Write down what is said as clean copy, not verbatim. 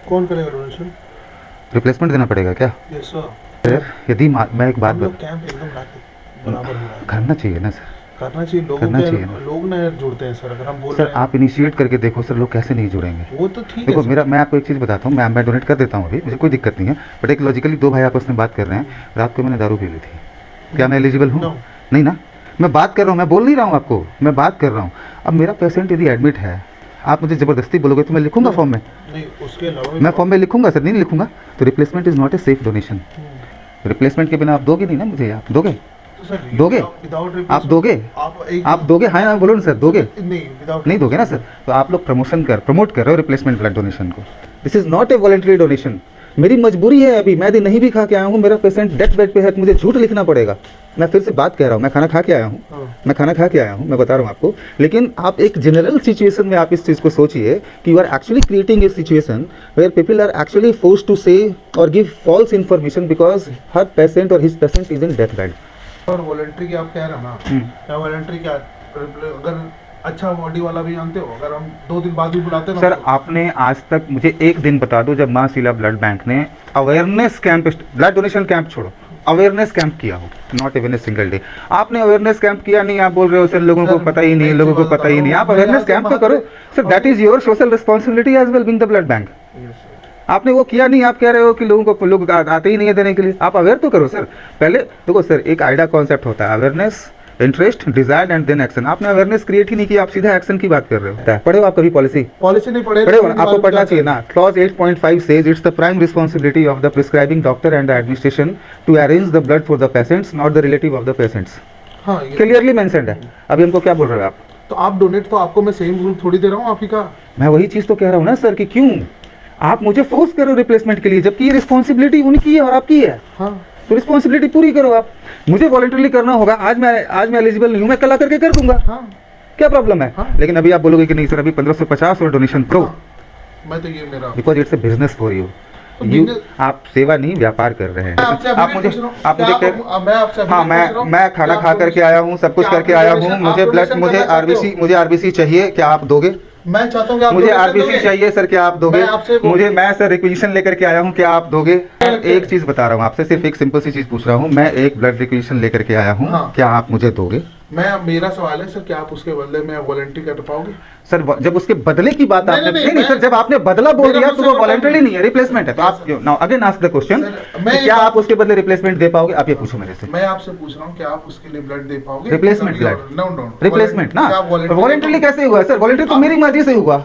कौन करेगा donation? Replacement देना पड़ेगा क्या? Yes sir. सर यदि मैं एक बात हम लोग कैंप एकदम बराबर हो रहा है। करना चाहिए ना सर, करना चाहिए, लोगों करना के चाहिए ना लोग ना जुड़ते हैं सर, अगर हम बोल सर। रहे हैं। आप इनिशिएट करके देखो सर, लोग कैसे नहीं जुड़ेंगे। वो तो ठीक है देखो सर। मेरा, मैं आपको एक चीज़ बताता हूँ, मैं डोनेट कर देता हूँ अभी, मुझे कोई दिक्कत नहीं है। बट एक लॉजिकली दो भाई आपस में बात कर रहे हैं, रात को मैंने दारू पी ली थी, क्या मैं एलिजिबल हूँ? नो। नहीं ना। मैं बात कर रहा हूँ, मैं बोल नहीं रहा हूँ आपको, मैं बात कर रहा हूँ। अब मेरा पेशेंट यदि एडमिट है, आप मुझे ज़बरदस्ती बोलोगे तो मैं लिखूंगा फॉर्म में? नहीं, उसके अलावा मैं फॉर्म में लिखूंगा सर? नहीं लिखूंगा। तो replacement is not a safe donation. Replacement के बिना आप दोगे नहीं ना मुझे, आप दोगे? तो सर दोगे? विदाउट आप दोगे? आप दोगे? हाँ ना बोलो ना सर, दोगे? नहीं, विदाउट नहीं दोगे ना सर। तो आप लोग प्रमोट कर रहे हो रिप्लेसमेंट ब्लड डोनेशन को। This is not a voluntary donation. मेरी मजबूरी है, अभी मैं यदि नहीं भी खा के आया हूँ, मेरा पेशेंट डेथ बेड पे है, तो मुझे झूठ लिखना पड़ेगा। मैं फिर से बात कह रहा हूँ, मैं खाना खा के आया हूँ, मैं खाना खा के आया हूँ, मैं बता रहा हूँ आपको। लेकिन आप एक जनरल सिचुएशन में आप इस चीज़ को सोचिए कि you are actually creating a situation where people are actually forced to say और give false information because her patient और his patient is in death bed. और वॉलंटरी की आप कह रहे हो ना, क्या वॉलंटरी क्या, अगर अच्छा बॉडी वाला भी जानते हो, अगर हम 2 दिन बाद भी बुलाते हैं ना सर आपने आज तक मुझे एक दिन बता दो जब मां शीला ब्लड बैंक ने awareness camp, blood donation camp छोड़ो, अवेयरनेस कैंप किया हो, not even a single day. आपने अवेयरनेस कैंप किया नहीं, आप बोल रहे हो सर लोगों को पता ही नहीं, लोगों को पता ही नहीं। आप अवेयरनेस कैंप तो करो sir, that is your social responsibility as well being the blood bank. आपने वो किया नहीं, आप कह रहे हो कि लोगों को, लोग आते ही नहीं है देने के लिए। आप अवेयर तो करो सर पहले। देखो सर, एक आइडा कॉन्सेप्ट होता है, awareness, interest, desire and then action. आपने अवेयरनेस क्रिएट ही नहीं किया, आप सीधा एक्शन की बात कर रहे हो। पढ़े हो आप कभी पॉलिसी? नहीं पढ़े हो ना? आपको पढ़ना चाहिए ना। Clause 8.5 says it's the prime responsibility of the prescribing doctor and the administration to arrange the blood for the patients, not the relative of the patients. हाँ, क्लियरली मेंशन्ड है। अभी हमको क्या बोल रहे हो आप? तो आप डोनेट, तो आपको मैं सेम रूल थोड़ी दे रहा हूँ आप ही का। मैं वही चीज तो कह रहा हूँ ना सर, कि क्यों आप मुझे फोर्स करो रिप्लेसमेंट के लिए, जबकि ये रिस्पॉन्सिबिलिटी उनकी है और आपकी है। हाँ, तो रिस्पॉन्सिबिलिटी पूरी करो आप। मुझे वॉलंटरली करना होगा, आज मैं एलिजिबल नहीं हूँ, मैं कल आकर के कर दूंगा। हाँ, क्या प्रॉब्लम है? हाँ। लेकिन अभी आप बोलोगे कि नहीं सर, अभी 1550 और डोनेशन करो, मैं तो ये मेरा, because it's a business for you. आप सेवा नहीं, व्यापार कर रहे हैं। आप मुझे मैं खाना खा करके आया हूँ, सब कुछ करके आया हूँ, मुझे ब्लड, मुझे आरबीसी चाहिए, क्या आप दोगे? मैं चाहता हूँ कि आप मुझे आरबीसी चाहिए सर, क्या आप दोगे? मैं सर रिक्वेजिशन लेकर के आया हूँ, क्या आप दोगे? एक चीज बता रहा हूँ आपसे, सिर्फ एक सिंपल सी चीज पूछ रहा हूँ, मैं एक ब्लड रिक्वेजिशन लेकर के आया हूँ। हाँ। क्या आप मुझे दोगे? मेरा सवाल है सर, क्या आप उसके बदले में वॉलंटरी कर पाओगे? सर जब उसके बदले की बात आपने नहीं सर, जब आपने बदला बोल दिया तो वो वॉलंटरी नहीं है, रिप्लेसमेंट है। तो आप now again ask the question, क्या आप उसके बदले रिप्लेसमेंट दे पाओगे? आप ये पूछो मेरे से। मैं आपसे पूछ रहा हूँ कि आप उसके लिए ब्लड दे पाओगे? रिप्लेसमेंट ब्लड, नो, रिप्लेसमेंट ना, वॉलंटरी कैसे हुआ सर? वॉलंटरी तो मेरी मर्जी से हुआ।